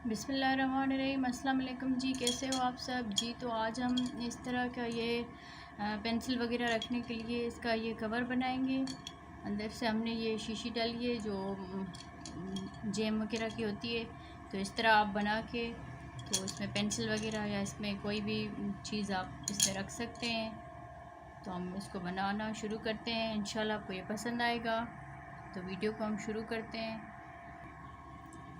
बिस्मिल्लाहिर्रहमानिर्रहीम। अस्सलाम वालेकुम जी, कैसे हो आप सब जी। तो आज हम इस तरह का ये पेंसिल वगैरह रखने के लिए इसका ये कवर बनाएंगे। अंदर से हमने ये शीशी डाली है जो जेम वगैरह की होती है। तो इस तरह आप बना के तो इसमें पेंसिल वगैरह या इसमें कोई भी चीज़ आप इसमें रख सकते हैं। तो हम इसको बनाना शुरू करते हैं। इंशाल्लाह आपको ये पसंद आएगा। तो वीडियो को हम शुरू करते हैं।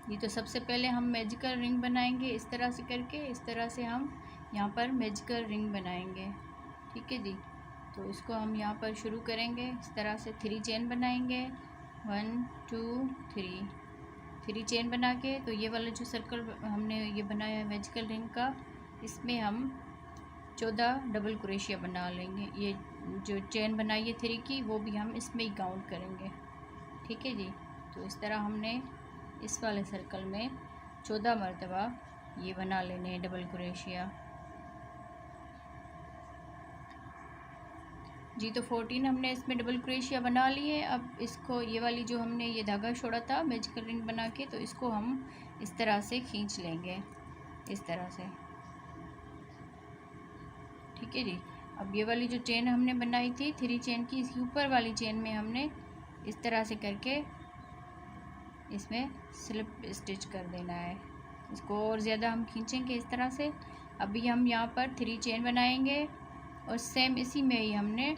ये तो सबसे पहले हम मैजिकल रिंग बनाएंगे इस तरह से करके। इस तरह से हम यहाँ पर मैजिकल रिंग बनाएंगे, ठीक है जी। तो इसको हम यहाँ पर शुरू करेंगे। इस तरह से 3 चेन बनाएंगे, 1 2 3 चेन बना के। तो ये वाला जो सर्कल हमने ये बनाया है मैजिकल रिंग का, इसमें हम 14 डबल क्रोशिया बना लेंगे। ये जो चेन बनाई है 3 की, वो भी हम इसमें ही काउंट करेंगे, ठीक है जी। तो इस तरह हमने इस वाले सर्कल में 14 मरतबा ये बना लेने हैं डबल क्रोशिया जी। तो 14 हमने इसमें डबल क्रोशिया बना लिए। अब इसको ये वाली जो हमने ये धागा छोड़ा था मैजिकल रिंग बना के, तो इसको हम इस तरह से खींच लेंगे, इस तरह से, ठीक है जी। अब ये वाली जो चेन हमने बनाई थी 3 चेन की, इसकी ऊपर वाली चेन में हमने इस तरह से करके इसमें स्लिप स्टिच कर देना है। इसको और ज़्यादा हम खींचेंगे इस तरह से। अभी हम यहाँ पर 3 चेन बनाएंगे और सेम इसी में ही हमने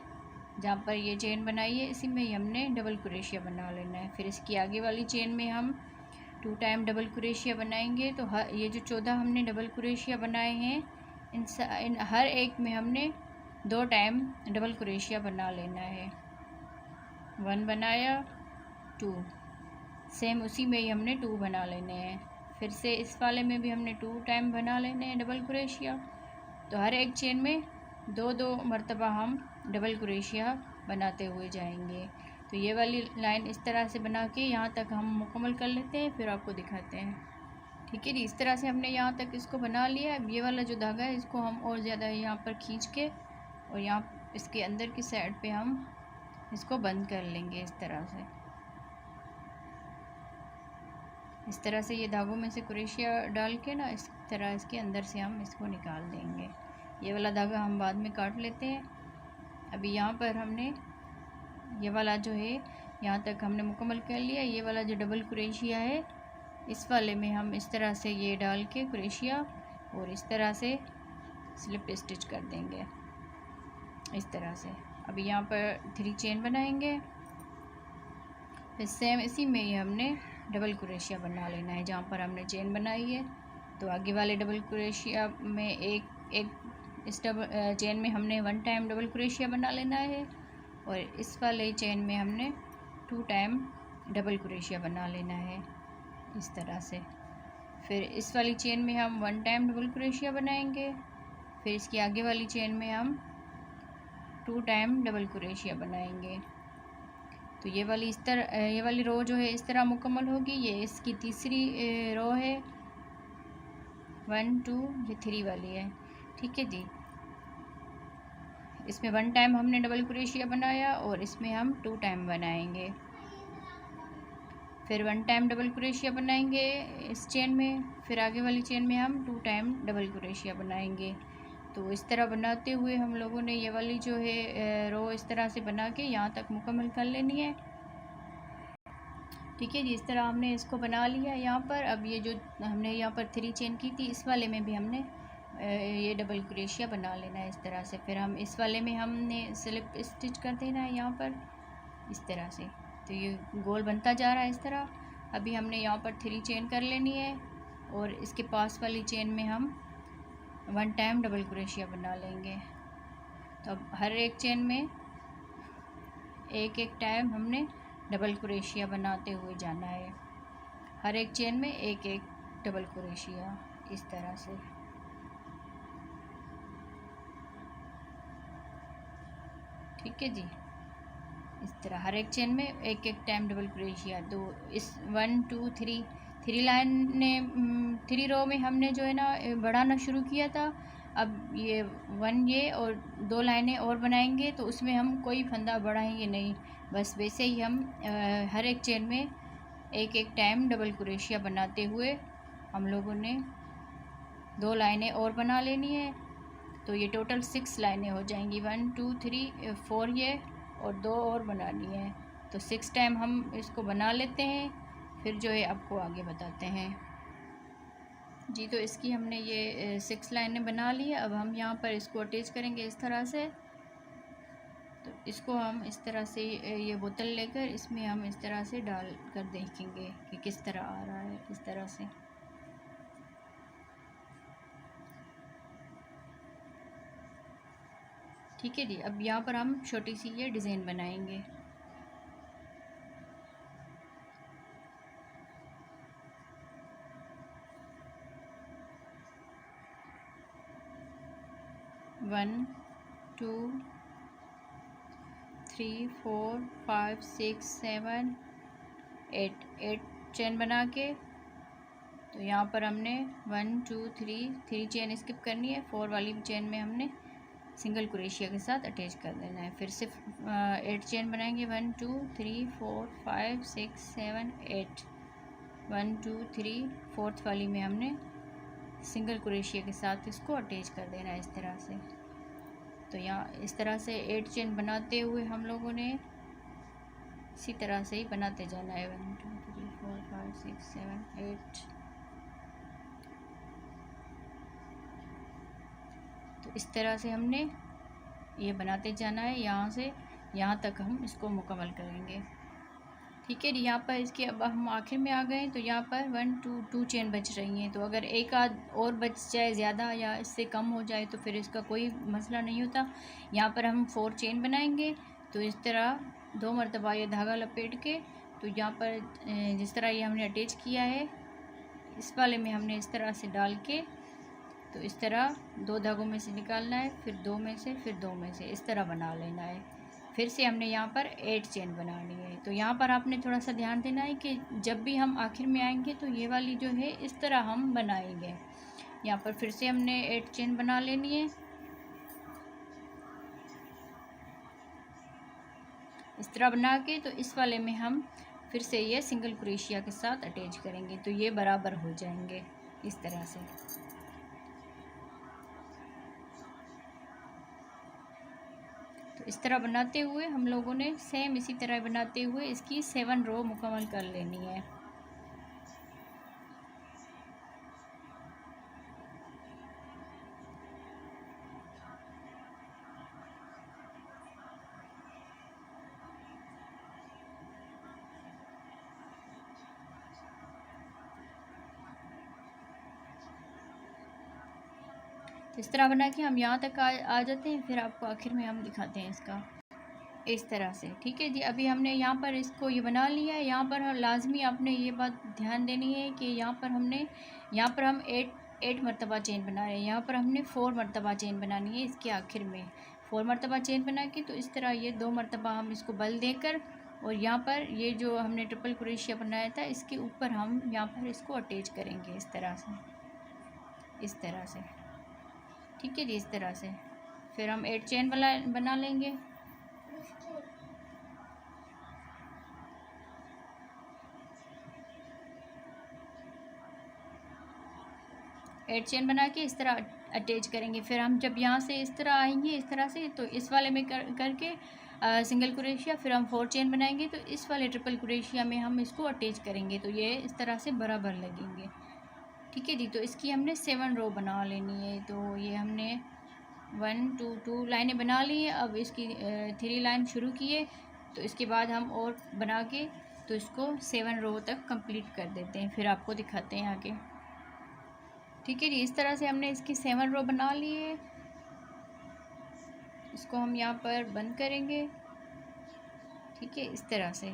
जहाँ पर ये चेन बनाई है इसी में ही हमने डबल क्रोशिया बना लेना है। फिर इसकी आगे वाली चेन में हम 2 टाइम डबल क्रोशिया बनाएंगे। तो ये जो 14 हमने डबल क्रोशिया बनाए हैं, इन हर एक में हमने 2 टाइम डबल क्रोशिया बना लेना है। 1 बनाया, 2, सेम उसी में ही हमने 2 बना लेने हैं। फिर से इस वाले में भी हमने 2 टाइम बना लेने हैं डबल क्रोशिया। तो हर एक चेन में 2-2 मरतबा हम डबल क्रोशिया बनाते हुए जाएंगे। तो ये वाली लाइन इस तरह से बना के यहाँ तक हम मुकम्मल कर लेते हैं, फिर आपको दिखाते हैं, ठीक है जी। इस तरह से हमने यहाँ तक इसको बना लिया। अब ये वाला जो धागा है इसको हम और ज़्यादा यहाँ पर खींच के और यहाँ इसके अंदर की साइड पे हम इसको बंद कर लेंगे इस तरह से। इस तरह से ये धागों में से क्रोशिया डाल के ना इस तरह इसके अंदर से हम इसको निकाल देंगे। ये वाला धागा हम बाद में काट लेते हैं। अभी यहाँ पर हमने ये वाला जो है यहाँ तक हमने मुकम्मल कर लिया। ये वाला जो डबल क्रोशिया है इस वाले में हम इस तरह से ये डाल के क्रोशिया और इस तरह से स्लिप स्टिच कर देंगे, इस तरह से। अभी यहाँ पर 3 चेन बनाएंगे। फिर सेम इसी में ही हमने डबल क्रोशिया बना लेना है जहाँ पर हमने चेन बनाई है। तो आगे वाले डबल क्रोशिया में इस डबल चेन में हमने 1 टाइम डबल क्रोशिया बना लेना है और इस वाले चेन में हमने 2 टाइम डबल क्रोशिया बना लेना है, इस तरह से। फिर इस वाली चेन में हम 1 टाइम डबल क्रोशिया बनाएंगे। फिर इसकी आगे वाली चेन में हम 2 टाइम डबल क्रोशिया बनाएंगे। तो ये वाली रो जो है इस तरह मुकम्मल होगी। ये इसकी तीसरी रो है, 1 2, ये 3 वाली है, ठीक है जी। इसमें 1 टाइम हमने डबल क्रोशिया बनाया और इसमें हम 2 टाइम बनाएंगे। फिर 1 टाइम डबल क्रोशिया बनाएंगे इस चेन में। फिर आगे वाली चेन में हम 2 टाइम डबल क्रोशिया बनाएंगे। तो इस तरह बनाते हुए हम लोगों ने ये वाली जो है रो इस तरह से बना के यहाँ तक मुकम्मल कर लेनी है, ठीक है जी। इस तरह हमने इसको बना लिया यहाँ पर। अब ये जो हमने यहाँ पर 3 चेन की थी इस वाले में भी हमने ये डबल क्रोशिया बना लेना है, इस तरह से। फिर हम इस वाले में हमने स्लिप स्टिच कर देना है यहाँ पर, इस तरह से। तो ये गोल बनता जा रहा है इस तरह। अभी हमने यहाँ पर 3 चेन कर लेनी है और इसके पास वाली चेन में हम 1 टाइम डबल क्रोशिया बना लेंगे। तो अब हर एक चेन में एक टाइम हमने डबल क्रोशिया बनाते हुए जाना है। हर एक चेन में एक डबल क्रोशिया, इस तरह से, ठीक है जी। इस तरह हर एक चेन में एक टाइम डबल क्रोशिया। तो इस 1 2 3 लाइन ने 3 रो में हमने जो है ना बढ़ाना शुरू किया था। अब ये 1 ये और 2 लाइनें और बनाएंगे तो उसमें हम कोई फंदा बढ़ाएंगे नहीं, बस वैसे ही हम हर एक चेन में एक टाइम डबल क्रोशिया बनाते हुए हम लोगों ने 2 लाइनें और बना लेनी है। तो ये टोटल 6 लाइनें हो जाएंगी, 1 2 3 4 ये, और 2 और बनानी है। तो 6 टाइम हम इसको बना लेते हैं, फिर जो है आपको आगे बताते हैं जी। तो इसकी हमने ये 6 लाइनें बना ली है। अब हम यहाँ पर इसको अटैच करेंगे इस तरह से। तो इसको हम इस तरह से ये बोतल लेकर इसमें हम इस तरह से डाल कर देखेंगे कि किस तरह आ रहा है, इस तरह से। ठीक है जी। अब यहाँ पर हम छोटी सी ये डिज़ाइन बनाएंगे। वन 2 3 4 5 6 7 8 चेन बना के, तो यहाँ पर हमने 1 2 3 चेन स्किप करनी है। 4 वाली चेन में हमने सिंगल क्रोशिया के साथ अटैच कर देना है। फिर से 8 चेन बनाएंगे, 1 2 3 4 5 6 7 8, 1 2 3, 4th वाली में हमने सिंगल क्रोशिया के साथ इसको अटैच कर देना है इस तरह से। तो यहाँ इस तरह से 8 चेन बनाते हुए हम लोगों ने इसी तरह से ही बनाते जाना है, 1 2 3 4 5 6 7 8। तो इस तरह से हमने ये बनाते जाना है, यहाँ से यहाँ तक हम इसको मुकम्मल करेंगे। ठीक है जी। यहाँ पर इसके अब हम आखिर में आ गए, तो यहाँ पर 1 2 चेन बच रही हैं। तो अगर एक आध और बच जाए ज़्यादा या इससे कम हो जाए तो फिर इसका कोई मसला नहीं होता। यहाँ पर हम 4 चेन बनाएंगे। तो इस तरह 2 मरतबा ये धागा लपेट के, तो यहाँ पर जिस तरह ये हमने अटैच किया है, इस वाले में हमने इस तरह से डाल के, तो इस तरह 2 धागों में से निकालना है, फिर 2 में से, फिर 2 में से, इस तरह बना लेना है। फिर से हमने यहाँ पर 8 चेन बनानी है। तो यहाँ पर आपने थोड़ा सा ध्यान देना है कि जब भी हम आखिर में आएंगे तो ये वाली जो है इस तरह हम बनाएंगे। यहाँ पर फिर से हमने 8 चेन बना लेनी है इस तरह बना के। तो इस वाले में हम फिर से ये सिंगल क्रोशिया के साथ अटैच करेंगे, तो ये बराबर हो जाएंगे इस तरह से। तो इस तरह बनाते हुए हम लोगों ने सेम इसी तरह बनाते हुए इसकी 7 रो मुकम्मल कर लेनी है। तो इस तरह बना के हम यहाँ तक आ जाते हैं, फिर आपको आखिर में हम दिखाते हैं इसका इस तरह से। ठीक है जी। अभी हमने यहाँ पर इसको ये बना लिया है। यहाँ पर लाजमी आपने ये बात ध्यान देनी है कि यहाँ पर हम 8 मरतबा चेन बना रहे हैं। यहाँ पर हमने 4 मरतबा चेन बनानी है इसके आखिर में। 4 मरतबा चेन बना के, तो इस तरह ये 2 मरतबा हम इसको बल देकर, और यहाँ पर ये जो हमने ट्रिपल क्रोशिया बनाया था इसके ऊपर हम यहाँ पर इसको अटैच करेंगे इस तरह से, इस तरह से। ठीक है जी। इस तरह से फिर हम 8 चेन बना लेंगे। एट चेन बना के इस तरह अटैच करेंगे। फिर हम जब यहाँ से इस तरह आएंगे इस तरह से, तो इस वाले में करके सिंगल क्रोशिया, फिर हम 4 चेन बनाएंगे, तो इस वाले ट्रिपल क्रोशिया में हम इसको अटैच करेंगे, तो ये इस तरह से बराबर लगेंगे। ठीक है जी। तो इसकी हमने 7 रो बना लेनी है। तो ये हमने 1 2 लाइनें बना ली है। अब इसकी 3 लाइन शुरू किए, तो इसके बाद हम और बना के तो इसको 7 रो तक कंप्लीट कर देते हैं, फिर आपको दिखाते हैं आगे। ठीक है जी। इस तरह से हमने इसकी 7 रो बना ली है। इसको हम यहाँ पर बंद करेंगे। ठीक है, इस तरह से।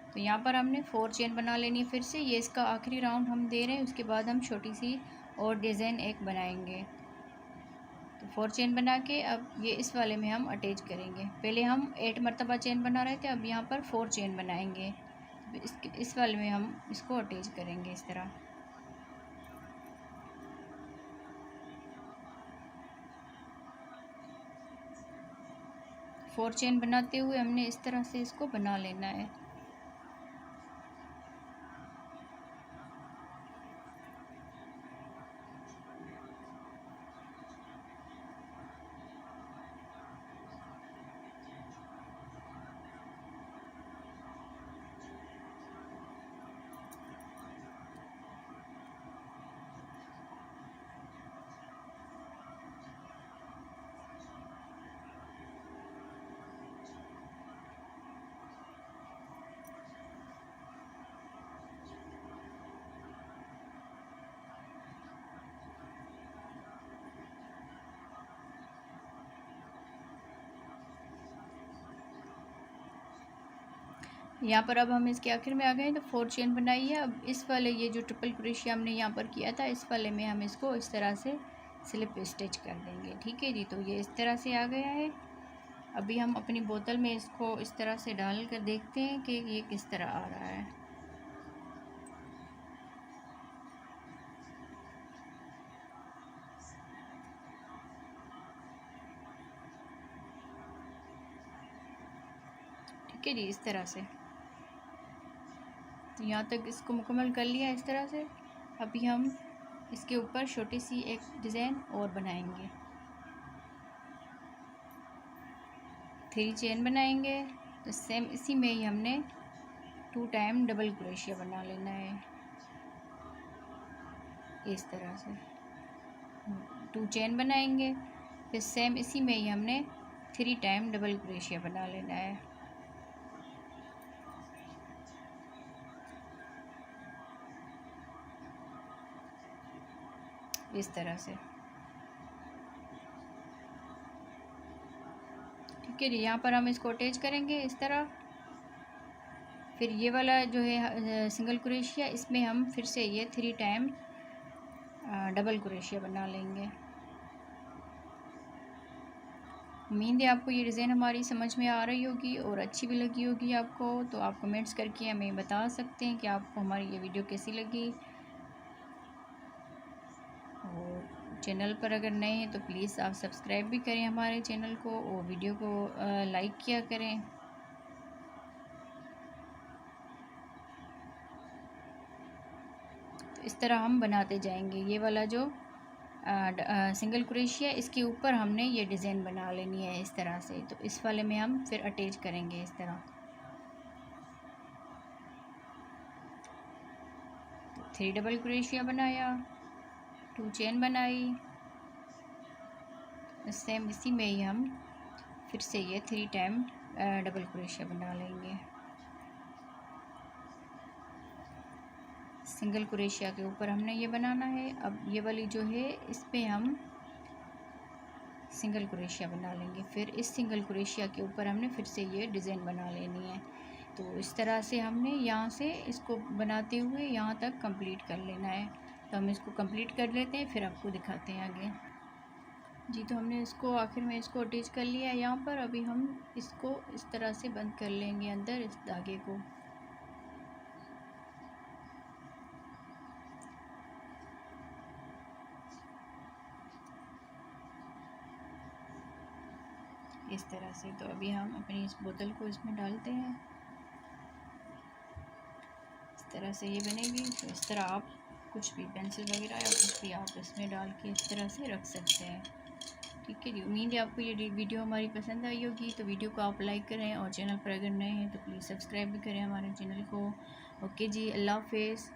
तो यहाँ पर हमने 4 चेन बना लेनी है। फिर से ये इसका आखिरी राउंड हम दे रहे हैं, उसके बाद हम छोटी सी और डिज़ाइन एक बनाएंगे। तो 4 चेन बना के अब ये इस वाले में हम अटैच करेंगे। पहले हम 8 मरतबा चेन बना रहे थे, अब यहाँ पर 4 चेन बनाएंगे। इस वाले में हम इसको अटैच करेंगे इस तरह। फोर चेन बनाते हुए हमने इस तरह से इसको बना लेना है। यहाँ पर अब हम इसके आखिर में आ गए तो 4 चेन बनाई है। अब इस वाले ये जो ट्रिपल क्रोशिया हमने यहाँ पर किया था, इस वाले में हम इसको इस तरह से स्लिप स्टिच कर देंगे। ठीक है जी, तो ये इस तरह से आ गया है। अभी हम अपनी बोतल में इसको इस तरह से डाल कर देखते हैं कि ये किस तरह आ रहा है। ठीक है जी, इस तरह से तो यहाँ तक इसको मुकम्मल कर लिया इस तरह से। अभी हम इसके ऊपर छोटी सी एक डिज़ाइन और बनाएंगे। 3 चेन बनाएंगे तो सेम इसी में ही हमने 2 टाइम डबल क्रोशिया बना लेना है इस तरह से। 2 चेन बनाएंगे, फिर सेम इसी में ही हमने 3 टाइम डबल क्रोशिया बना लेना है। इस तरह से। ठीक है जी, यहाँ पर हम इसको अटैच करेंगे इस तरह। फिर ये वाला जो है सिंगल क्रोशिया, इसमें हम फिर से ये 3 टाइम डबल क्रोशिया बना लेंगे। उम्मीद है आपको ये डिज़ाइन हमारी समझ में आ रही होगी और अच्छी भी लगी होगी आपको। तो आप कमेंट्स करके हमें बता सकते हैं कि आपको हमारी ये वीडियो कैसी लगी। और चैनल पर अगर नए हैं तो प्लीज़ आप सब्सक्राइब भी करें हमारे चैनल को और वीडियो को लाइक किया करें। तो इस तरह हम बनाते जाएंगे। ये वाला जो सिंगल क्रोशिया, इसके ऊपर हमने ये डिज़ाइन बना लेनी है इस तरह से। तो इस वाले में हम फिर अटैच करेंगे इस तरह। तो 3 डबल क्रोशिया बनाया, 2 चेन बनाई, सेम इसी में ही हम फिर से ये 3 टाइम डबल क्रोशिया बना लेंगे। सिंगल क्रोशिया के ऊपर हमने ये बनाना है। अब ये वाली जो है इस पे हम सिंगल क्रोशिया बना लेंगे। फिर इस सिंगल क्रोशिया के ऊपर हमने फिर से ये डिज़ाइन बना लेनी है। तो इस तरह से हमने यहाँ से इसको बनाते हुए यहाँ तक कंप्लीट कर लेना है। तो हम इसको कंप्लीट कर लेते हैं, फिर आपको दिखाते हैं आगे। जी, तो हमने इसको आखिर में इसको अटैच कर लिया है यहाँ पर। अभी हम इसको इस तरह से बंद कर लेंगे अंदर इस धागे को। इस तरह से। तो अभी हम अपनी इस बोतल को इसमें डालते हैं। इस तरह से ये बनेगी। तो इस तरह आप कुछ भी पेंसिल वगैरह या कुछ भी आप इसमें डाल के इस तरह से रख सकते हैं। ठीक है जी, उम्मीद है आपको ये वीडियो हमारी पसंद आई होगी। तो वीडियो को आप लाइक करें और चैनल पर अगर नए हैं तो प्लीज़ सब्सक्राइब भी करें हमारे चैनल को। ओके जी, अल्लाह हाफिज़।